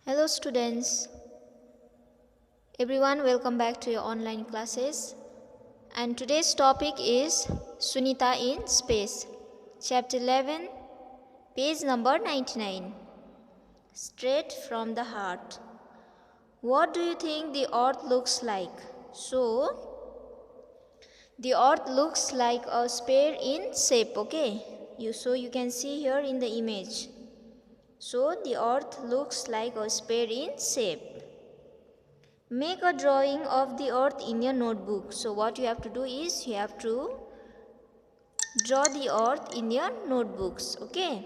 Hello students, everyone welcome back to your online classes, and today's topic is Sunita in Space, chapter 11, page number 99, Straight from the Heart. What do you think the earth looks like? The earth looks like a sphere in shape, okay? You can see here in the image. So the earth looks like a sphere in shape. Make a drawing of the earth in your notebook. So what you have to do is you have to draw the earth in your notebooks. Okay.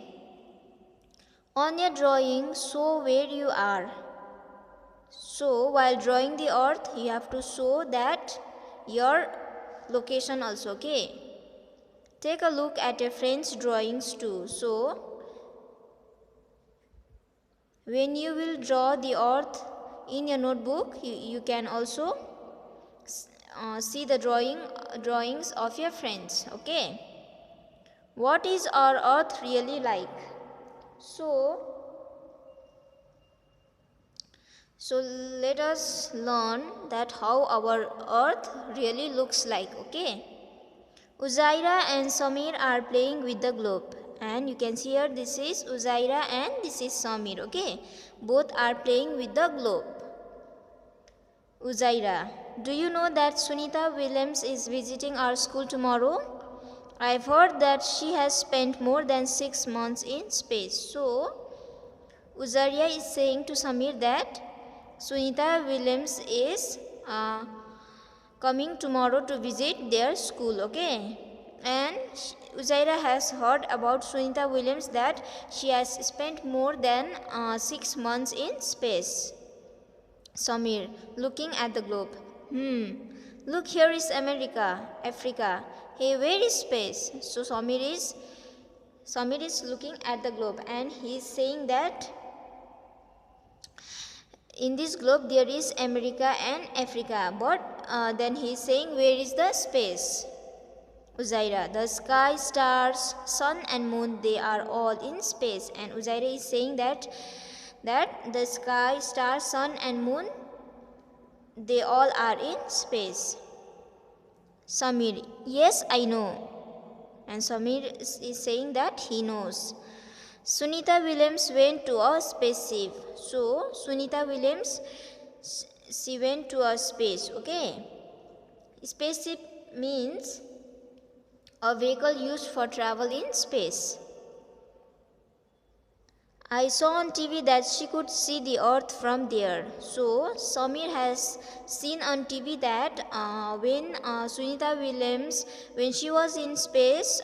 On your drawing, show where you are. So while drawing the earth, you have to show that your location also. Okay. Take a look at your friend's drawings too. So when you will draw the earth in your notebook, you can also see the drawings of your friends. Okay. What is our earth really like? So let us learn that how our earth really looks like. Okay. Uzaira and Samir are playing with the globe, and you can see here this is Uzaira and this is Samir. Okay. Both are playing with the globe. Uzaira, do you know that Sunita Williams is visiting our school tomorrow? I've heard that she has spent more than 6 months in space. So, Uzaria is saying to Samir that Sunita Williams is coming tomorrow to visit their school, okay? And Uzaira has heard about Sunita Williams that she has spent more than 6 months in space. Samir, looking at the globe. Look, here is Africa. Hey, where is space? So Samir is looking at the globe and he is saying that in this globe there is America and Africa. But then he is saying, where is the space? Uzaira, the sky, stars, sun and moon, they are all in space. And Uzaira is saying that the sky, stars, sun and moon, they all are in space. Samir, yes, I know. And Samir is saying that he knows. Sunita Williams went to a spaceship. So, Sunita Williams, she went to a space, okay? Spaceship means a vehicle used for travel in space. I saw on TV that she could see the earth from there. So, Samir has seen on TV that when Sunita Williams, when she was in space,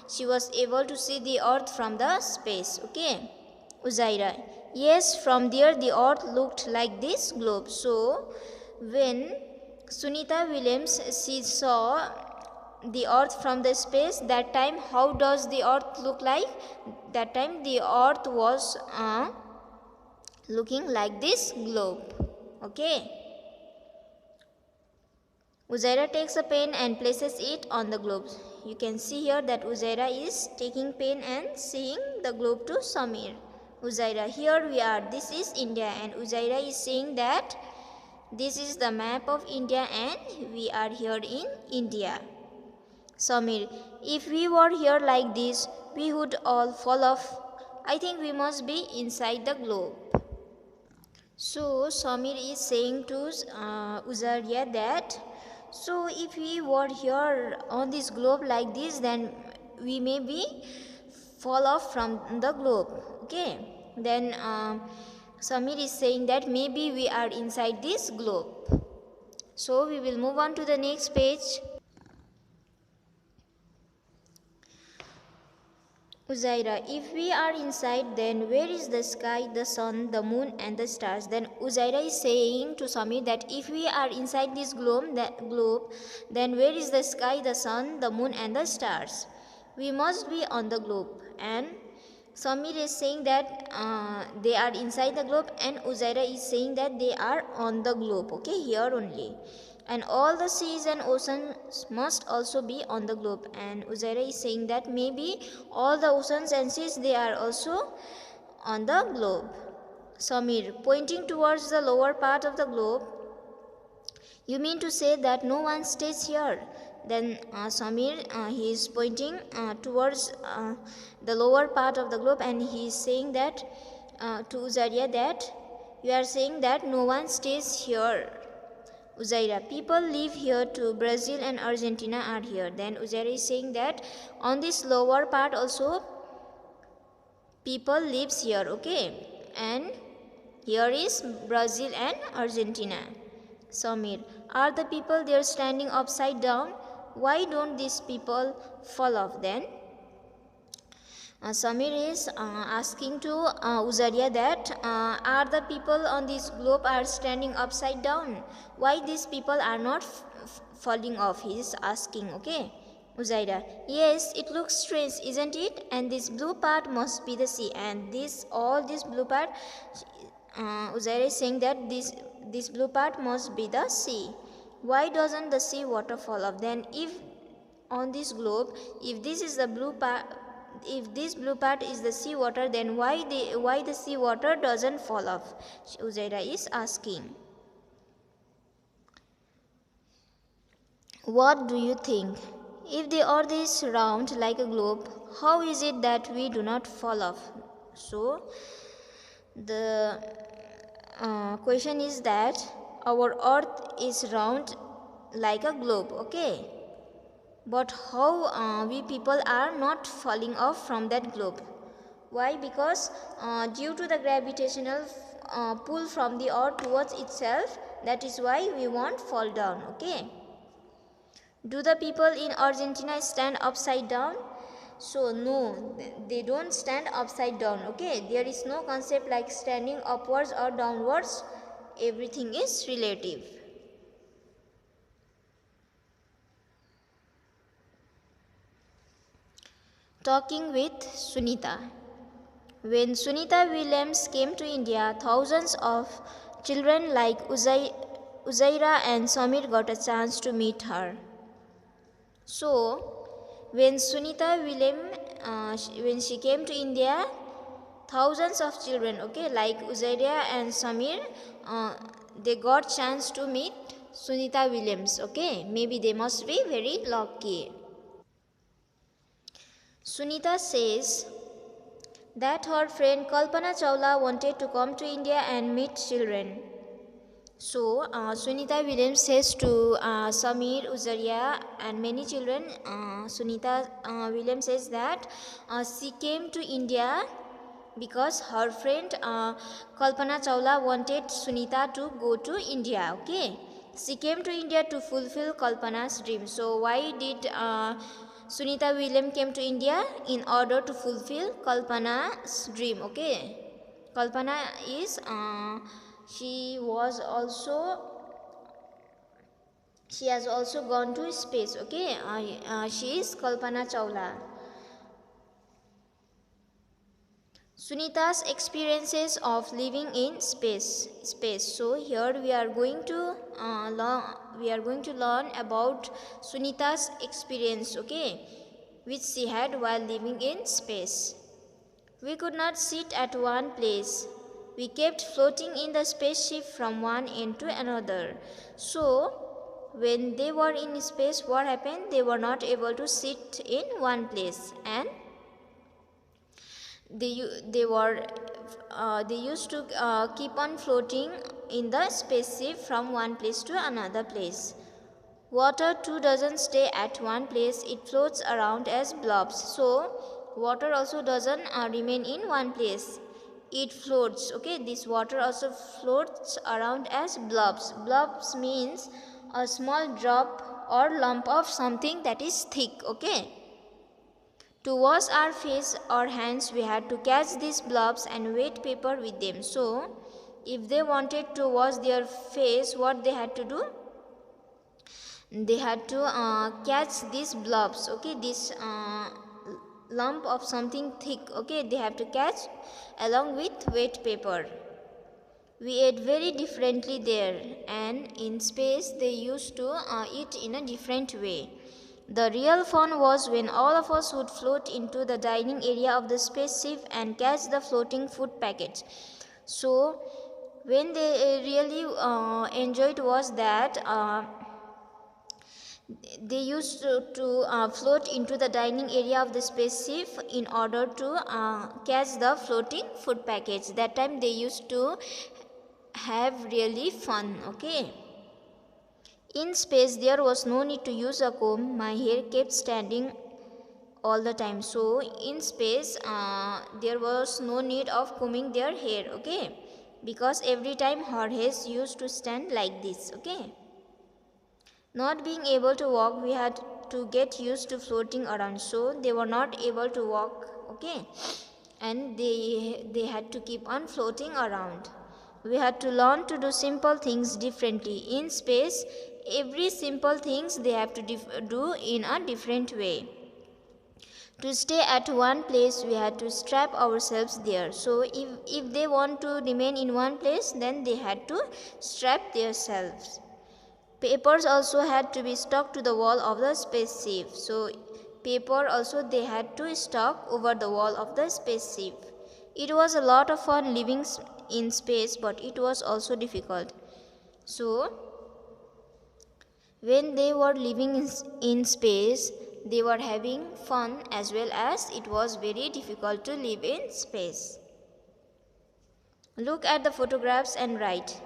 she was able to see the earth from the space. Okay. Uzaira, yes, from there the earth looked like this globe. So, when Sunita Williams, she saw the earth from the space, that time how does the earth look like? That time the earth was looking like this globe. Okay. Uzaira takes a pen and places it on the globe. You can see here that Uzaira is taking pen and seeing the globe to Samir. Uzaira, here we are, this is India, and Uzaira is saying that this is the map of India and we are here in India. Samir, if we were here like this, we would all fall off. I think we must be inside the globe. So, Samir is saying to Uzaria that, so if we were here on this globe like this, then we may be fall off from the globe. Okay. Then Samir is saying that maybe we are inside this globe. So, we will move on to the next page. Uzaira, if we are inside, then where is the sky, the sun, the moon and the stars? Then Uzaira is saying to Samir that if we are inside this globe, then where is the sky, the sun, the moon and the stars? We must be on the globe. And Samir is saying that they are inside the globe, and Uzaira is saying that they are on the globe. Okay, here only. And all the seas and oceans must also be on the globe. And Uzaira is saying that maybe all the oceans and seas, they are also on the globe. Samir, pointing towards the lower part of the globe. You mean to say that no one stays here? Then Samir, he is pointing towards the lower part of the globe, and he is saying that to Uzaira that you are saying that no one stays here. Uzaira, people live here too. Brazil and Argentina are here. Then Uzaira is saying that on this lower part also people lives here, okay? And here is Brazil and Argentina. Samir, are the people there standing upside down? Why don't these people fall off then? Samir is asking to Uzaria that are the people on this globe are standing upside down? Why these people are not falling off? He is asking, okay? Uzaira, yes, it looks strange, isn't it? And this blue part must be the sea, and all this blue part, Uzaira is saying that this blue part must be the sea. Why doesn't the sea water fall off? Then if on this globe, if this is the blue part, if this blue part is the sea water, then why the sea water doesn't fall off? Uzaira is asking. What do you think? If the earth is round like a globe, how is it that we do not fall off? So the question is that our earth is round like a globe, okay? But how we people are not falling off from that globe? Why? Because due to the gravitational pull from the earth towards itself, that is why we won't fall down, okay? Do the people in Argentina stand upside down? So no, they don't stand upside down, okay? There is no concept like standing upwards or downwards. Everything is relative. Talking with Sunita. When Sunita Williams came to India, thousands of children like Uzaira and Samir got a chance to meet her. So, when Sunita Williams, when she came to India, thousands of children, okay, like Uzaira and Samir, they got chance to meet Sunita Williams, okay. Maybe they must be very lucky. Sunita says that her friend Kalpana Chawla wanted to come to India and meet children. So, Sunita Williams says to Samir, Uzaria and many children, Sunita Williams says that she came to India because her friend Kalpana Chawla wanted Sunita to go to India, okay. She came to India to fulfill Kalpana's dream. So, why did Sunita Williams came to India? In order to fulfill Kalpana's dream, okay. Kalpana is... she has also gone to space, okay. She is Kalpana Chawla. Sunita's experiences of living in space. So here we are going to learn about Sunita's experience, okay, which she had while living in space. We could not sit at one place. We kept floating in the spaceship from one end to another. So, when they were in space, what happened? They were not able to sit in one place, and they used to keep on floating in the spaceship from one place to another place. Water too doesn't stay at one place; it floats around as blobs. So, water also doesn't remain in one place. It floats, okay. This water also floats around as blobs. Blobs means a small drop or lump of something that is thick, okay. To wash our face or hands, we had to catch these blobs and wet paper with them. So, if they wanted to wash their face, what they had to do? They had to catch these blobs, okay, this lump of something thick, okay, they have to catch along with wet paper. We ate very differently there, and in space they used to eat in a different way. The real fun was when all of us would float into the dining area of the spaceship and catch the floating food packets. So when they really enjoyed was that they used to float into the dining area of the spaceship in order to catch the floating food package. That time they used to have really fun. Okay. In space there was no need to use a comb. My hair kept standing all the time. So in space there was no need of combing their hair. Okay. Because every time her hair used to stand like this. Okay. Not being able to walk, we had to get used to floating around. So they were not able to walk. Okay. And they had to keep on floating around. We had to learn to do simple things differently. In space, every simple things they have to do in a different way. To stay at one place, we had to strap ourselves there. So if they want to remain in one place, then they had to strap themselves. Papers also had to be stuck to the wall of the spaceship. So paper also they had to stuck over the wall of the spaceship. It was a lot of fun living in space, but it was also difficult. So when they were living in space, they were having fun as well as it was very difficult to live in space. Look at the photographs and write.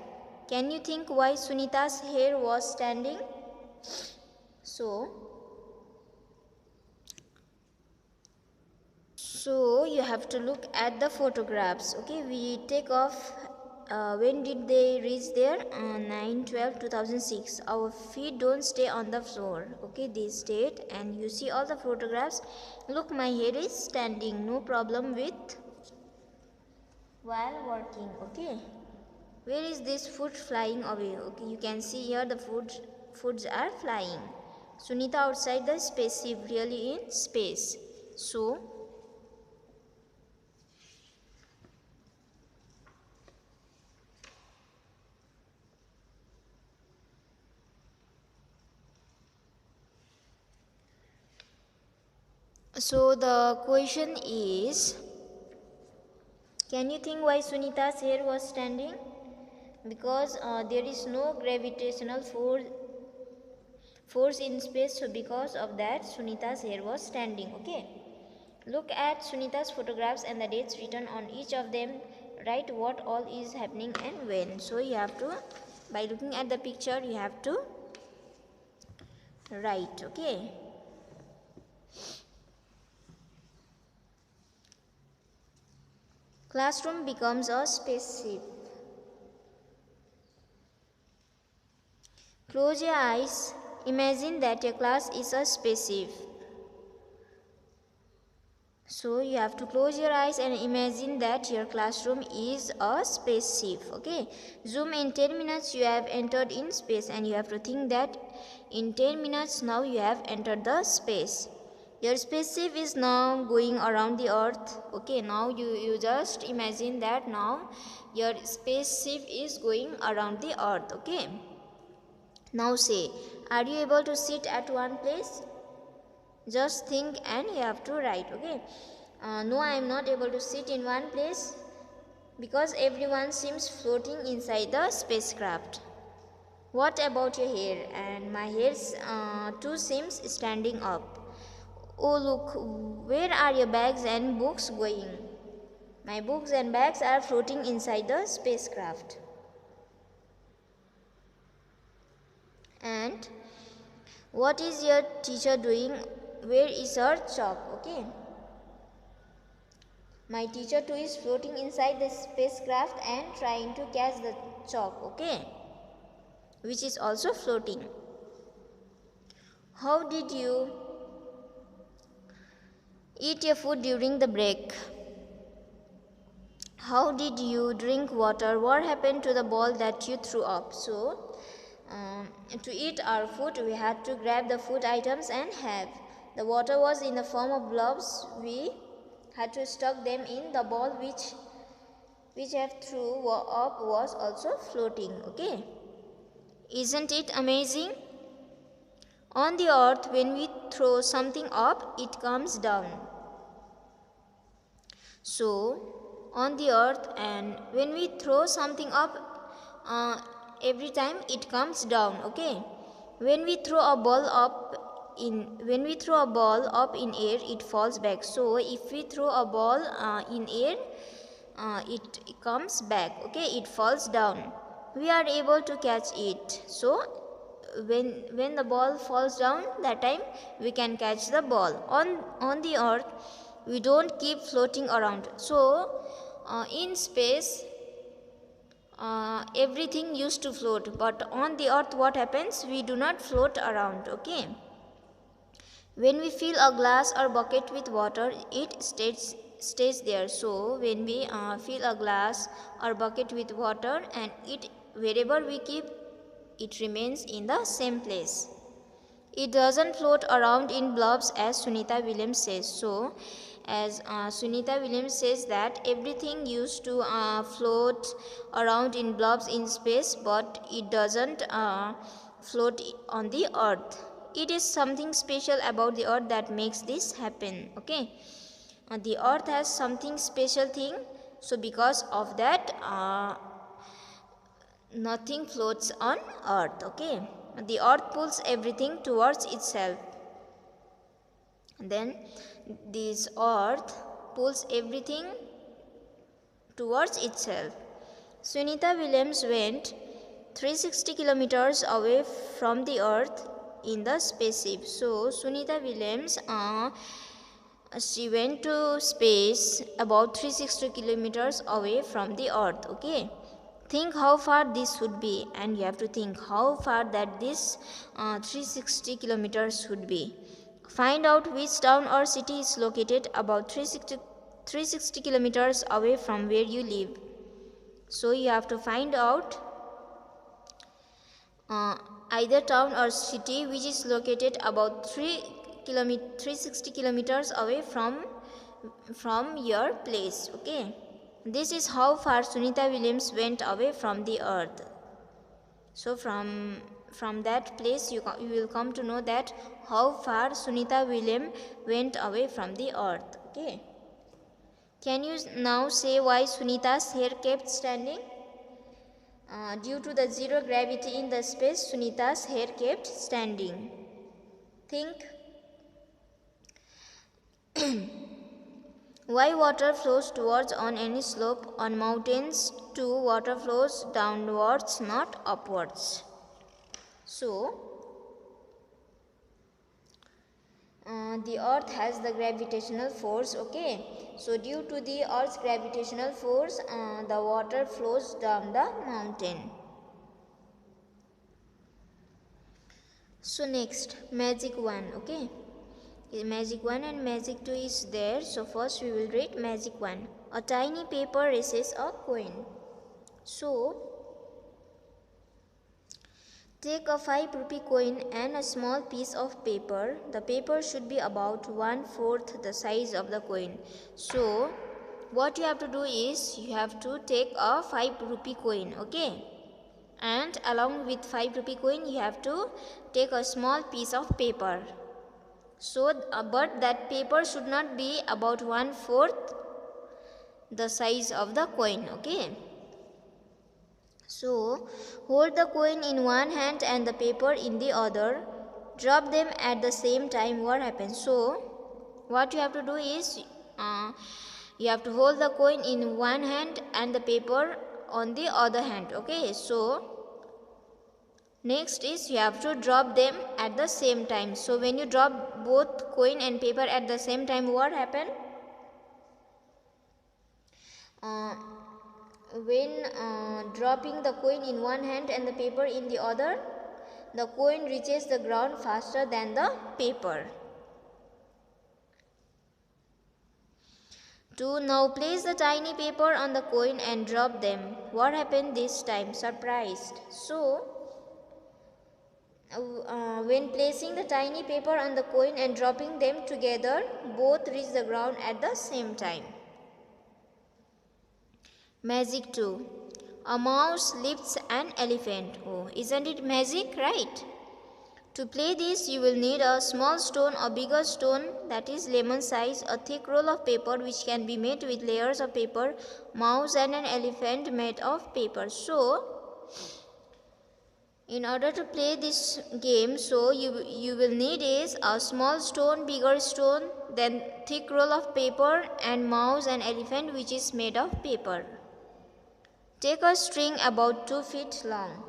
Can you think why Sunita's hair was standing? So you have to look at the photographs. Okay, we take off. When did they reach there? 9/12/2006. Our feet don't stay on the floor. Okay, they stayed, and you see all the photographs. Look, my hair is standing. No problem with while working. Okay. Where is this food flying away? Okay, you can see here the foods are flying. Sunita outside the spaceship, really in space. So the question is, can you think why Sunita's hair was standing? Because there is no gravitational force in space, so because of that Sunita's hair was standing. Okay, look at Sunita's photographs and the dates written on each of them. Write what all is happening and when. So you have to, by looking at the picture, you have to write. Okay. Classroom becomes a spaceship. Close your eyes. Imagine that your class is a spaceship. So you have to close your eyes and imagine that your classroom is a spaceship. Okay. Zoom in 10 minutes you have entered in space, and you have to think that in 10 minutes now you have entered the space. Your spaceship is now going around the earth. Okay. Now you just imagine that now your spaceship is going around the earth. Okay. Now say, are you able to sit at one place? Just think and you have to write. Okay. No, I am not able to sit in one place because everyone seems floating inside the spacecraft. What about your hair? And my hair too seems standing up. Oh look, where are your bags and books going? My books and bags are floating inside the spacecraft. And what is your teacher doing? Where is her chalk? Okay. My teacher too is floating inside the spacecraft and trying to catch the chalk. Okay. Which is also floating. How did you eat your food during the break? How did you drink water? What happened to the ball that you threw up? So, to eat our food, we had to grab the food items and have. The water was in the form of blobs. We had to stuck them in. The ball which have threw up was also floating. Okay. Isn't it amazing? On the earth, when we throw something up, it comes down. So, on the earth, and when we throw something up, every time it comes down. Okay, when we throw a ball up in air, it falls back. So if we throw a ball in air, it comes back. Okay, it falls down. We are able to catch it. So when the ball falls down, that time we can catch the ball. On the earth, we don't keep floating around. So in space, everything used to float, but on the earth what happens? We do not float around. Okay, when we fill a glass or bucket with water, it stays there. So when we fill a glass or bucket with water, and it wherever we keep, it remains in the same place. It doesn't float around in blobs, as Sunita Williams says. So as Sunita Williams says that everything used to float around in blobs in space, but it doesn't float on the earth. It is something special about the earth that makes this happen. Okay, the earth has something special thing, so because of that, nothing floats on earth. Okay, the earth pulls everything towards itself. And then this earth pulls everything towards itself. Sunita Williams went 360 kilometers away from the earth in the spaceship. So Sunita Williams, she went to space about 360 kilometers away from the earth. Okay, think how far this would be, and you have to think how far that this 360 kilometers would be. Find out which town or city is located about 360 kilometers away from where you live. So you have to find out either town or city which is located about 360 kilometers away from your place. Okay, this is how far Sunita Williams went away from the earth. So from that place you will come to know that how far Sunita Williams went away from the earth. Okay, can you now say why Sunita's hair kept standing? Due to the zero gravity in the space, Sunita's hair kept standing. Think. Why water flows towards on any slope? On mountains too, water flows downwards, not upwards. So the earth has the gravitational force. Okay, so due to the earth's gravitational force, the water flows down the mountain. So next, magic 1. Okay, magic 1 and magic 2 is there. So first we will read magic 1. A tiny paper raises a coin. So take a 5 rupee coin and a small piece of paper. The paper should be about 1/4 the size of the coin. So what you have to do is you have to take a 5 rupee coin. Okay, and along with 5 rupee coin you have to take a small piece of paper. So but that paper should not be about 1/4 the size of the coin. Okay, so hold the coin in one hand and the paper in the other. Drop them at the same time. What happens? So what you have to do is you have to hold the coin in one hand and the paper on the other hand. Okay, so next is you have to drop them at the same time. So when you drop both coin and paper at the same time, what happen? When dropping the coin in one hand and the paper in the other, the coin reaches the ground faster than the paper. 2. Now place the tiny paper on the coin and drop them. What happened this time? Surprised. So when placing the tiny paper on the coin and dropping them together, both reach the ground at the same time. Magic 2. A mouse lifts an elephant. Oh, isn't it magic, right? To play this, you will need a small stone, a bigger stone that is lemon size, a thick roll of paper which can be made with layers of paper, mouse and an elephant made of paper. So, in order to play this game, so you will need is a small stone, bigger stone, then thick roll of paper and mouse and elephant which is made of paper. Take a string about 2 feet long.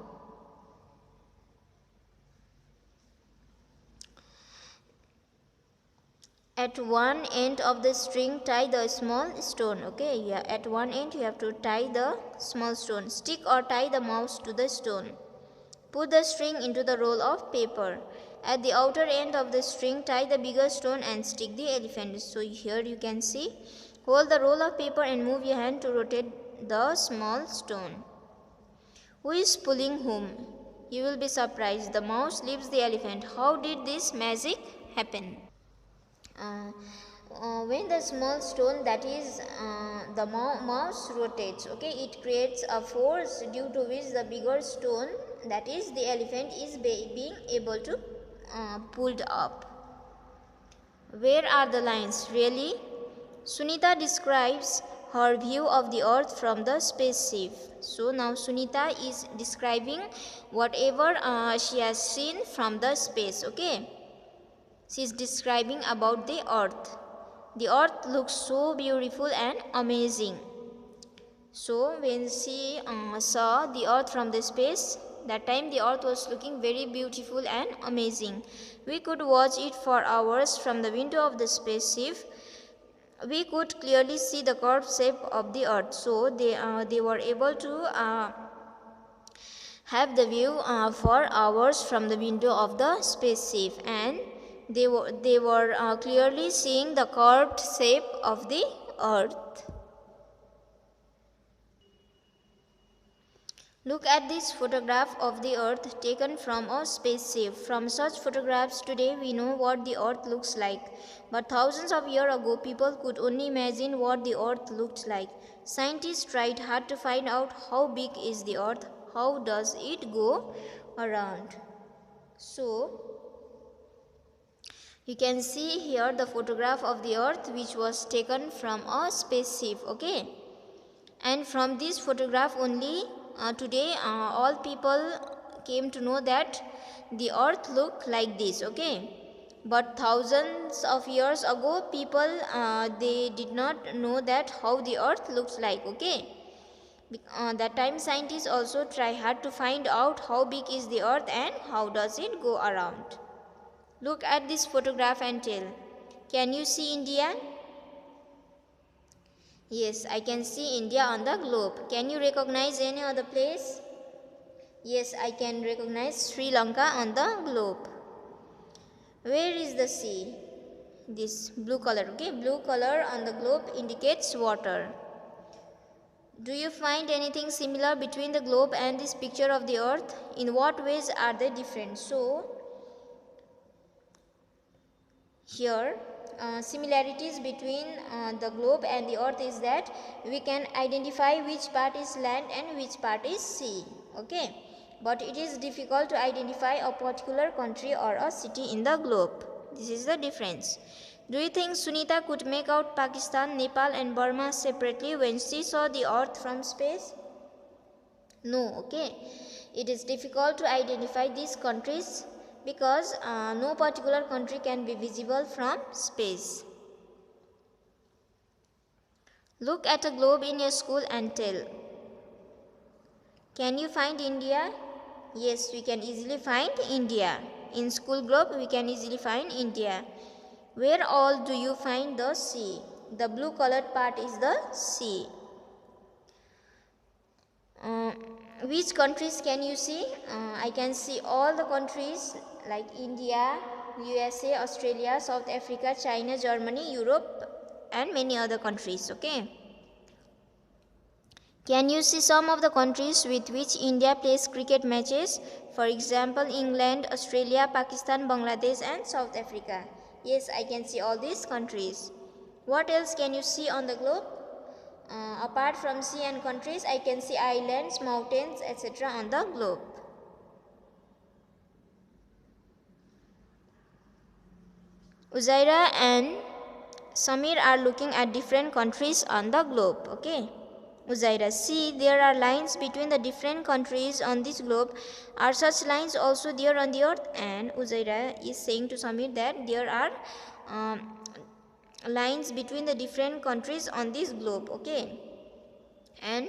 At one end of the string, tie the small stone. Okay, yeah, at one end you have to tie the small stone. Stick or tie the mouse to the stone. Put the string into the roll of paper. At the outer end of the string, tie the bigger stone and stick the elephant. So here you can see, hold the roll of paper and move your hand to rotate the small stone. Who is pulling whom? You will be surprised. The mouse leaves the elephant. How did this magic happen? When the small stone, that is the mouse rotates, okay, it creates a force due to which the bigger stone, that is the elephant, is being able to pulled up. Where are the lines? Really? Sunita describes her view of the earth from the spaceship. So now Sunita is describing whatever she has seen from the space, okay. She is describing about the earth. The earth looks so beautiful and amazing. So when she saw the earth from the space, that time the earth was looking very beautiful and amazing. We could watch it for hours from the window of the spaceship. We could clearly see the curved shape of the earth. So they were able to have the view for hours from the window of the spaceship, and they were clearly seeing the curved shape of the earth. Look at this photograph of the earth taken from a spaceship. From such photographs today we know what the earth looks like. But thousands of years ago people could only imagine what the earth looked like. Scientists tried hard to find out how big is the earth, how does it go around. So, you can see here the photograph of the earth which was taken from a spaceship, okay. And from this photograph only today all people came to know that the earth look like this, okay. But thousands of years ago people they did not know that how the earth looks like, okay. That time scientists also try hard to find out how big is the earth and how does it go around. Look at this photograph and tell, can you see India? Yes, I can see India on the globe. Can you recognize any other place? Yes, I can recognize Sri Lanka on the globe. Where is the sea? This blue color, okay? Blue color on the globe indicates water. Do you find anything similar between the globe and this picture of the earth? In what ways are they different? So, here similarities between the globe and the earth is that we can identify which part is land and which part is sea, okay. But it is difficult to identify a particular country or a city in the globe. This is the difference. Do you think Sunita could make out Pakistan, Nepal and Burma separately when she saw the earth from space? No, okay. It is difficult to identify these countries because no particular country can be visible from space. Look at a globe in your school and tell, can you find India? Yes, we can easily find India. In school globe, we can easily find India. Where all do you find the sea? The blue colored part is the sea. Which countries can you see? I can see all the countries like India, USA, Australia, South Africa, China, Germany, Europe and many other countries, okay. Can you see some of the countries with which India plays cricket matches? For example, England, Australia, Pakistan, Bangladesh and South Africa. Yes, I can see all these countries. What else can you see on the globe? Apart from sea and countries, I can see islands, mountains, etc. on the globe. Uzaira and Samir are looking at different countries on the globe. Okay. Uzaira, see, there are lines between the different countries on this globe. Are such lines also there on the earth? And Uzaira is saying to Samir that there are lines between the different countries on this globe. Okay. And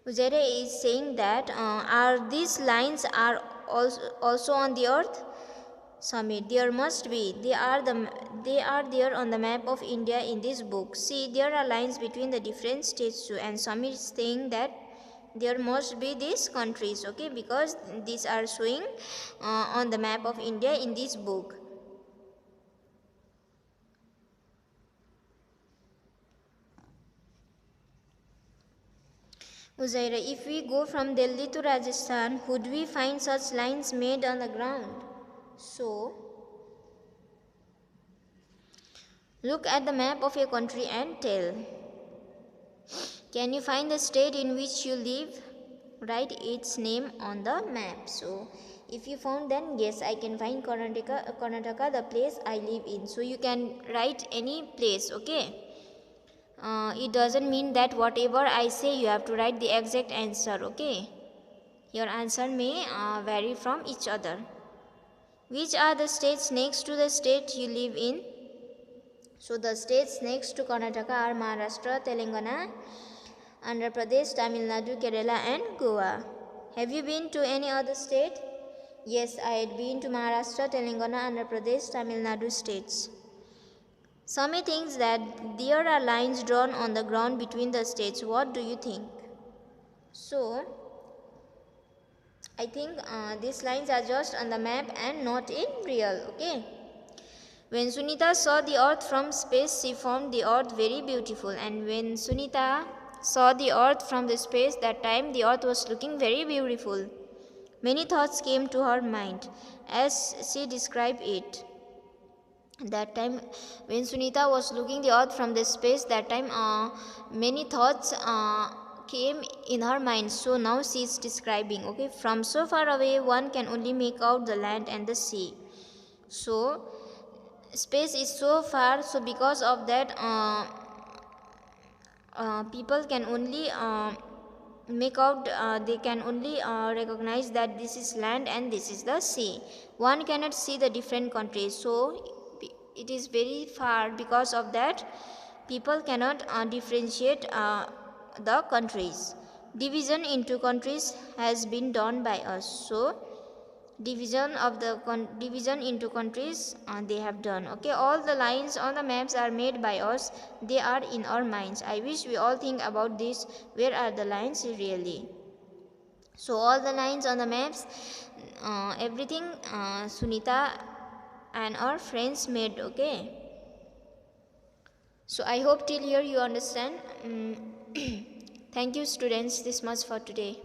Uzaira is saying that are these lines are also on the earth? Samir, there must be. They are there on the map of India in this book. See, there are lines between the different states too. And Samir is saying that there must be these countries, okay, because these are showing on the map of India in this book. Uzaira, if we go from Delhi to Rajasthan, would we find such lines made on the ground? So, look at the map of your country and tell. Can you find the state in which you live? Write its name on the map. So, if you found, then yes, I can find Karnataka, the place I live in. So, you can write any place, okay? It doesn't mean that whatever I say you have to write the exact answer, okay? Your answer may vary from each other. Which are the states next to the state you live in? So the states next to Karnataka are Maharashtra, Telangana, Andhra Pradesh, Tamil Nadu, Kerala and Goa. Have you been to any other state? Yes, I had been to Maharashtra, Telangana, Andhra Pradesh, Tamil Nadu states. Sami thinks that there are lines drawn on the ground between the states. What do you think? So, I think these lines are just on the map and not in real, okay? When Sunita saw the earth from space, she found the earth very beautiful. And when Sunita saw the earth from the space, that time the earth was looking very beautiful. Many thoughts came to her mind as she described it. That time when Sunita was looking the earth from the space, that time many thoughts came in her mind. So now she is describing, okay, from so far away one can only make out the land and the sea. So space is so far, so because of that people can only make out, they can only recognize that this is land and this is the sea. One cannot see the different countries, so it is very far. Because of that people cannot differentiate the countries. Division into countries has been done by us, so division into countries they have done, okay. All the lines on the maps are made by us, they are in our minds. I wish we all think about this, where are the lines really. So all the lines on the maps, everything Sunita and our friends made, okay. So I hope till here you understand. Thank you students, this much for today.